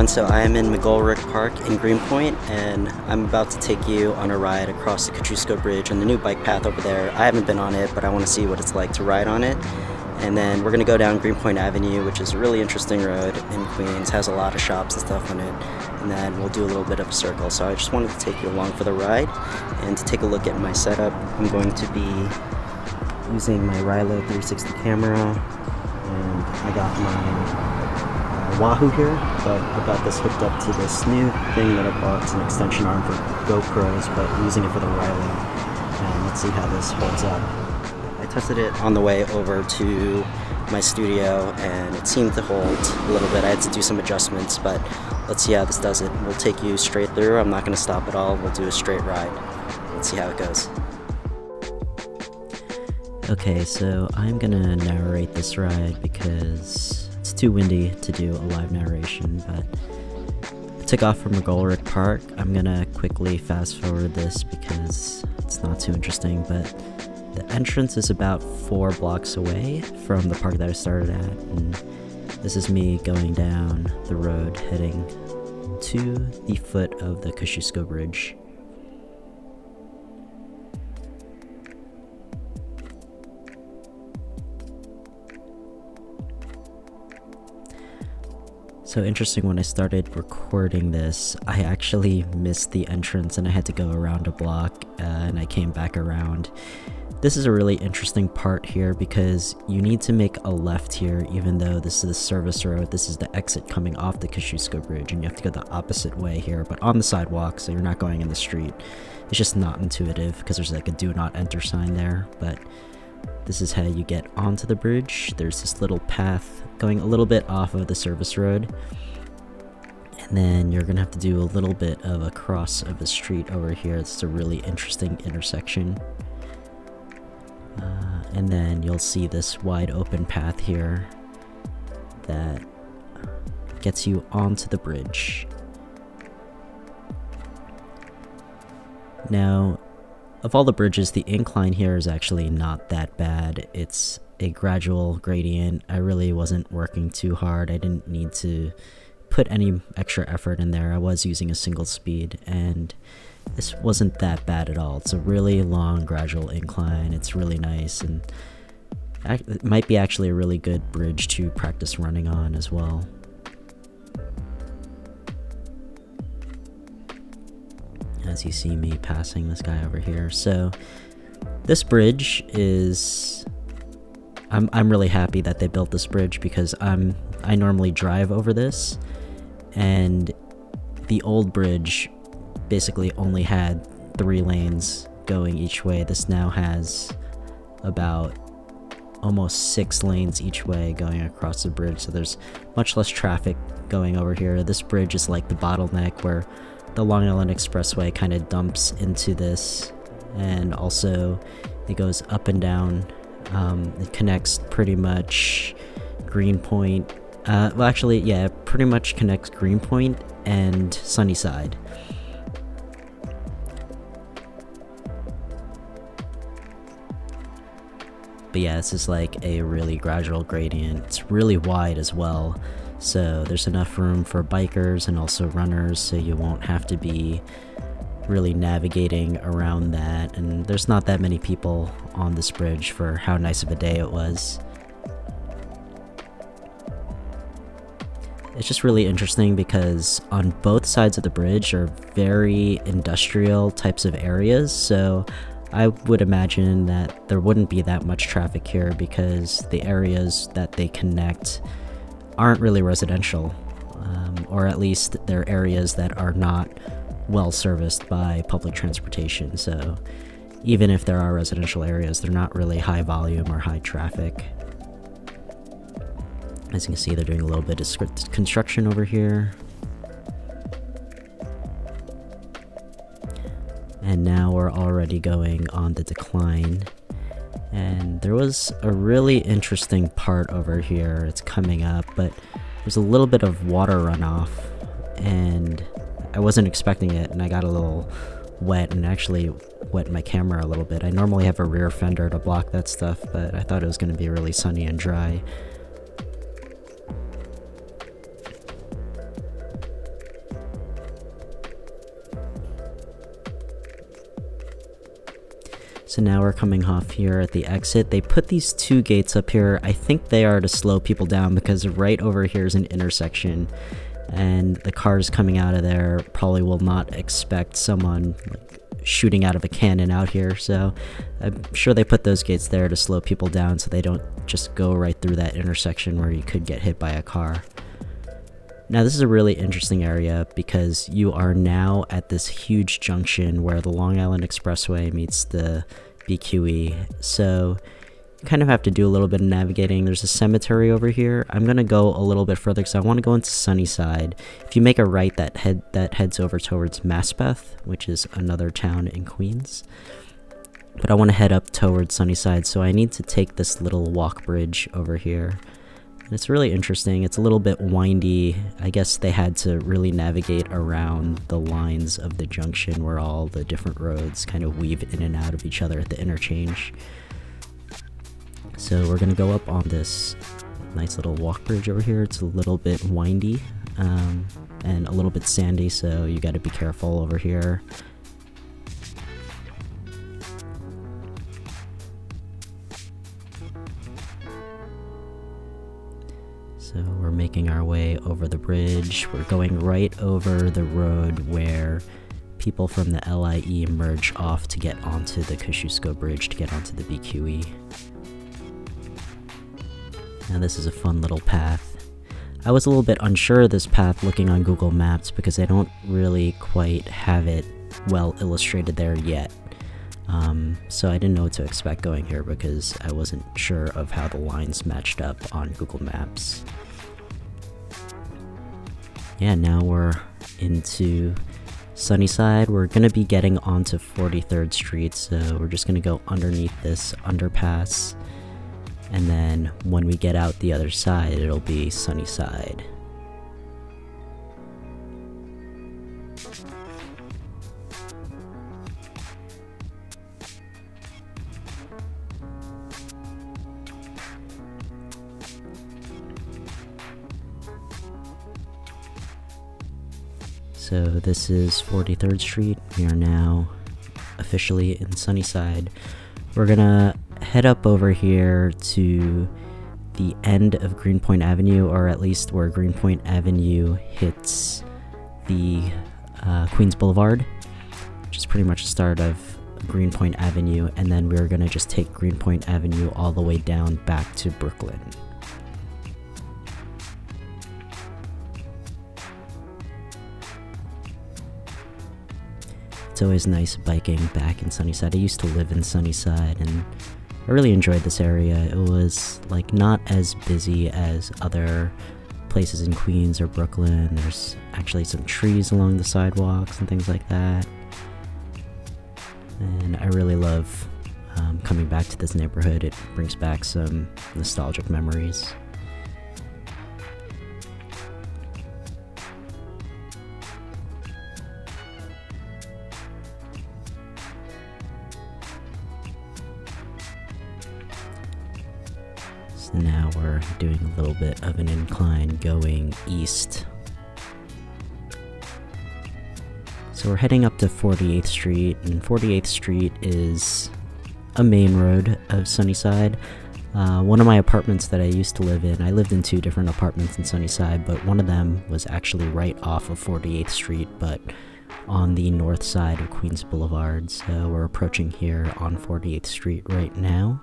So I am in McGolrick Park in Greenpoint, and I'm about to take you on a ride across the Kosciuszko Bridge and the new bike path over there. I haven't been on it, but I want to see what it's like to ride on it. And then we're going to go down Greenpoint Avenue, which is a really interesting road in Queens, has a lot of shops and stuff on it. And then we'll do a little bit of a circle. So I just wanted to take you along for the ride and to take a look at my setup. I'm going to be using my Rilo 360 camera, and I got my Wahoo here, but I got this hooked up to this new thing that I bought. It's an extension arm for GoPros, but I'm using it for the Rilo, and let's see how this holds up. I tested it on the way over to my studio, and it seemed to hold a little bit. I had to do some adjustments, but let's see how this does it. We'll take you straight through. I'm not going to stop at all. We'll do a straight ride. Let's see how it goes. Okay, so I'm going to narrate this ride because it's too windy to do a live narration, but I took off from McGolrick Park. I'm gonna quickly fast forward this because it's not too interesting, but the entrance is about 4 blocks away from the park that I started at, and this is me going down the road heading to the foot of the Kosciuszko Bridge. So interesting, when I started recording this, I actually missed the entrance and I had to go around a block, and I came back around. This is a really interesting part here because you need to make a left here, even though this is the service road. This is the exit coming off the Kosciuszko Bridge, and you have to go the opposite way here, but on the sidewalk, so you're not going in the street. It's just not intuitive because there's like a do not enter sign there, but this is how you get onto the bridge. There's this little path going a little bit off of the service road, and then you're gonna have to do a little bit of a cross of a street over here. It's a really interesting intersection, and then you'll see this wide open path here that gets you onto the bridge. Now, of all the bridges, the incline here is actually not that bad. It's a gradual gradient. I really wasn't working too hard. I didn't need to put any extra effort in there. I was using a single speed, and this wasn't that bad at all. It's a really long gradual incline. It's really nice, and it might be actually a really good bridge to practice running on as well. As you see me passing this guy over here. So this bridge is, I'm really happy that they built this bridge because I normally drive over this, and the old bridge basically only had 3 lanes going each way. This now has about almost 6 lanes each way going across the bridge, so there's much less traffic going over here. This bridge is like the bottleneck where the Long Island Expressway kind of dumps into this, and also it goes up and down. It connects pretty much Greenpoint, well actually, yeah, it pretty much connects Greenpoint and Sunnyside. But yeah, this is like a really gradual gradient. It's really wide as well, so there's enough room for bikers and also runners, so you won't have to be really navigating around that, and there's not that many people on this bridge for how nice of a day it was. It's just really interesting because on both sides of the bridge are very industrial types of areas, so I would imagine that there wouldn't be that much traffic here because the areas that they connect aren't really residential, or at least they're areas that are not well serviced by public transportation. So even if there are residential areas, they're not really high volume or high traffic. As you can see, they're doing a little bit of construction over here. And now we're already going on the decline. And there was a really interesting part over here. It's coming up, but there's a little bit of water runoff, and I wasn't expecting it, and I got a little wet and actually wet my camera a little bit. I normally have a rear fender to block that stuff, but I thought it was going to be really sunny and dry. So now we're coming off here at the exit. They put these two gates up here. I think they are to slow people down because right over here is an intersection, and the cars coming out of there probably will not expect someone like shooting out of a cannon out here. So I'm sure they put those gates there to slow people down so they don't just go right through that intersection where you could get hit by a car. Now this is a really interesting area because you are now at this huge junction where the Long Island Expressway meets the BQE, so you kind of have to do a little bit of navigating. There's a cemetery over here. I'm going to go a little bit further because I want to go into Sunnyside. If you make a right, that heads over towards Maspeth, which is another town in Queens. But I want to head up towards Sunnyside, so I need to take this little walk bridge over here. It's really interesting. It's a little bit windy. I guess they had to really navigate around the lines of the junction where all the different roads kind of weave in and out of each other at the interchange. So we're going to go up on this nice little walk bridge over here. It's a little bit windy and a little bit sandy, so you got to be careful over here. So we're making our way over the bridge. We're going right over the road where people from the LIE merge off to get onto the Kosciuszko Bridge to get onto the BQE. Now this is a fun little path. I was a little bit unsure of this path looking on Google Maps because they don't really quite have it well illustrated there yet. So I didn't know what to expect going here because I wasn't sure of how the lines matched up on Google Maps. Yeah, now we're into Sunnyside. We're going to be getting onto 43rd Street, so we're just going to go underneath this underpass, and then when we get out the other side, it'll be Sunnyside. So this is 43rd Street. We are now officially in Sunnyside. We're gonna head up over here to the end of Greenpoint Avenue, or at least where Greenpoint Avenue hits the Queens Boulevard, which is pretty much the start of Greenpoint Avenue, and then we're gonna just take Greenpoint Avenue all the way down back to Brooklyn. It's always nice biking back in Sunnyside. I used to live in Sunnyside and I really enjoyed this area. It was like not as busy as other places in Queens or Brooklyn. There's actually some trees along the sidewalks and things like that. And I really love coming back to this neighborhood. It brings back some nostalgic memories. Now we're doing a little bit of an incline going east. So we're heading up to 48th Street, and 48th Street is a main road of Sunnyside. One of my apartments that I used to live in, I lived in two different apartments in Sunnyside, but one of them was actually right off of 48th Street, but on the north side of Queens Boulevard. So we're approaching here on 48th Street right now.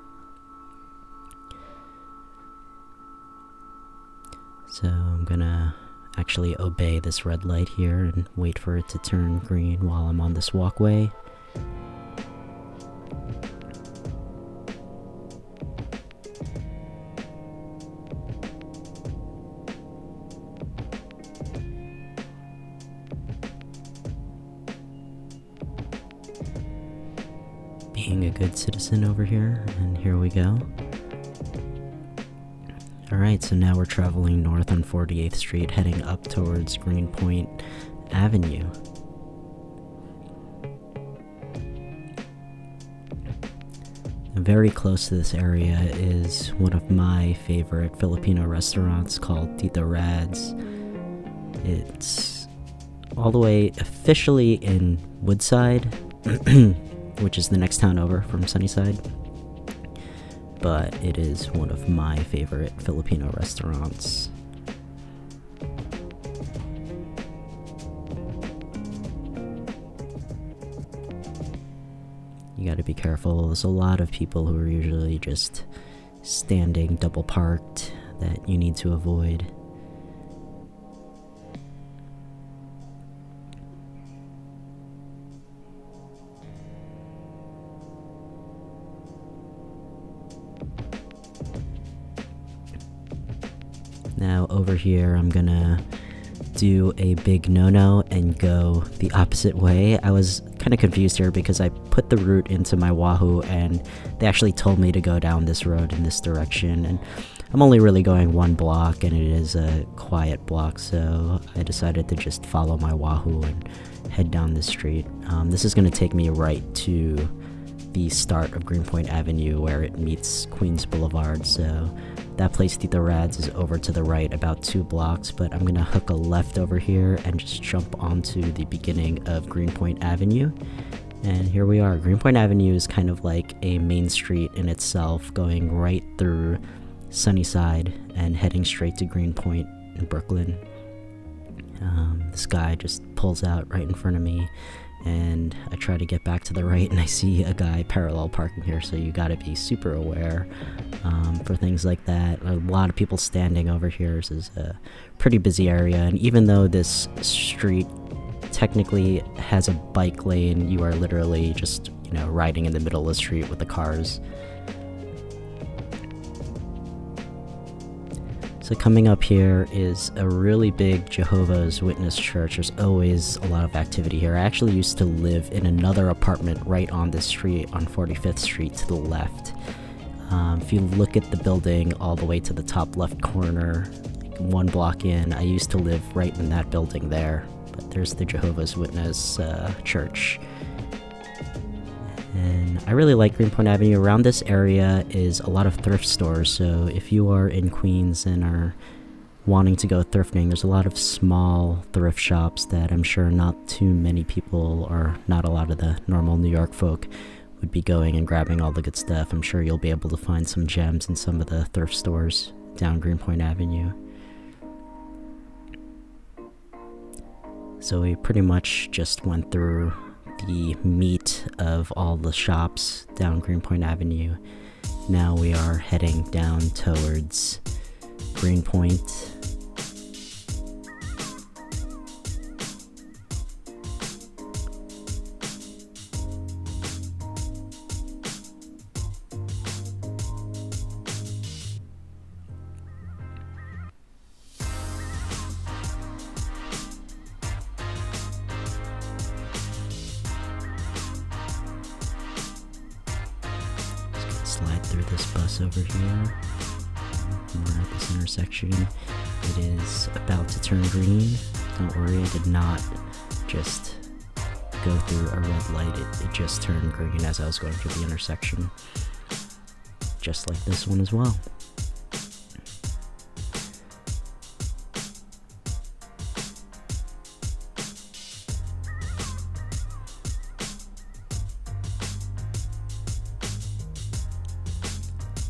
So I'm gonna actually obey this red light here and wait for it to turn green while I'm on this walkway. being a good citizen over here, and here we go. Alright, so now we're traveling north on 48th Street, heading up towards Greenpoint Avenue. Very close to this area is one of my favorite Filipino restaurants called Tito Rad's. It's all the way officially in Woodside, which is the next town over from Sunnyside, but it is one of my favorite Filipino restaurants. You gotta be careful. There's a lot of people who are usually just standing double parked that you need to avoid. Now over here I'm gonna do a big no-no and go the opposite way. I was kind of confused here because I put the route into my Wahoo and they actually told me to go down this road in this direction, and I'm only really going one block and it is a quiet block, so I decided to just follow my Wahoo and head down this street. This is going to take me right to the start of Greenpoint Avenue where it meets Queens Boulevard, so that place Tito Rad's is over to the right about 2 blocks, but I'm gonna hook a left over here and just jump onto the beginning of Greenpoint Avenue. And here we are. Greenpoint Avenue is kind of like a main street in itself, going right through Sunnyside and heading straight to Greenpoint in Brooklyn. This guy just pulls out right in front of me, and I try to get back to the right and I see a guy parallel parking here, so you gotta be super aware for things like that. A lot of people standing over here. This is a pretty busy area, and even though this street technically has a bike lane, you are literally just, you know, riding in the middle of the street with the cars. So coming up here is a really big Jehovah's Witness church. There's always a lot of activity here. I actually used to live in another apartment right on this street, on 45th Street to the left. If you look at the building all the way to the top left corner, like 1 block in, I used to live right in that building there. But there's the Jehovah's Witness church. And I really like Greenpoint Avenue. Around this area is a lot of thrift stores, so if you are in Queens and are wanting to go thrifting, there's a lot of small thrift shops that I'm sure not too many people, or not a lot of the normal New York folk, would be going and grabbing all the good stuff. I'm sure you'll be able to find some gems in some of the thrift stores down Greenpoint Avenue. So we pretty much just went through the meat of all the shops down Greenpoint Avenue. Now we are heading down towards Greenpoint. Slide through this bus over here. We're at this intersection. It is about to turn green. Don't worry, I did not just go through a red light. It just turned green as I was going through the intersection. Just like this one as well.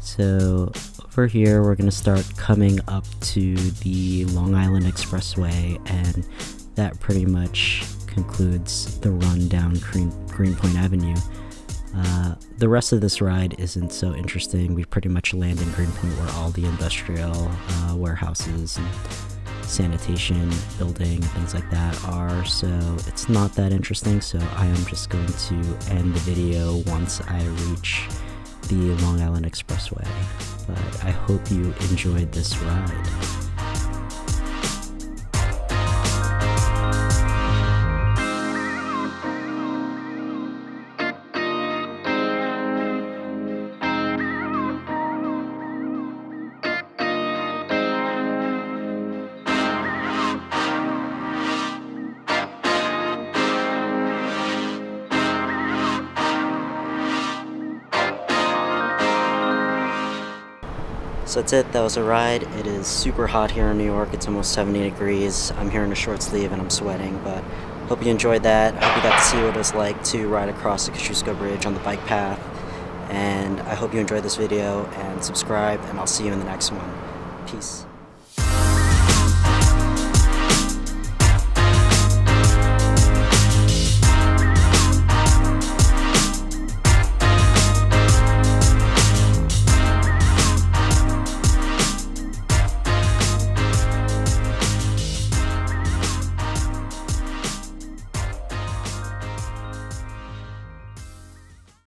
So over here we're going to start coming up to the Long Island Expressway, and that pretty much concludes the run down Greenpoint Avenue. The rest of this ride isn't so interesting. We pretty much land in Greenpoint where all the industrial warehouses and sanitation building, things like that are, so it's not that interesting. So I am just going to end the video once I reach the Long Island Expressway, but I hope you enjoyed this ride. So that's it, that was a ride. It is super hot here in New York, it's almost 70 degrees. I'm here in a short sleeve and I'm sweating, but hope you enjoyed that. Hope you got to see what it was like to ride across the Kosciuszko Bridge on the bike path. And I hope you enjoyed this video and subscribe, and I'll see you in the next one. Peace.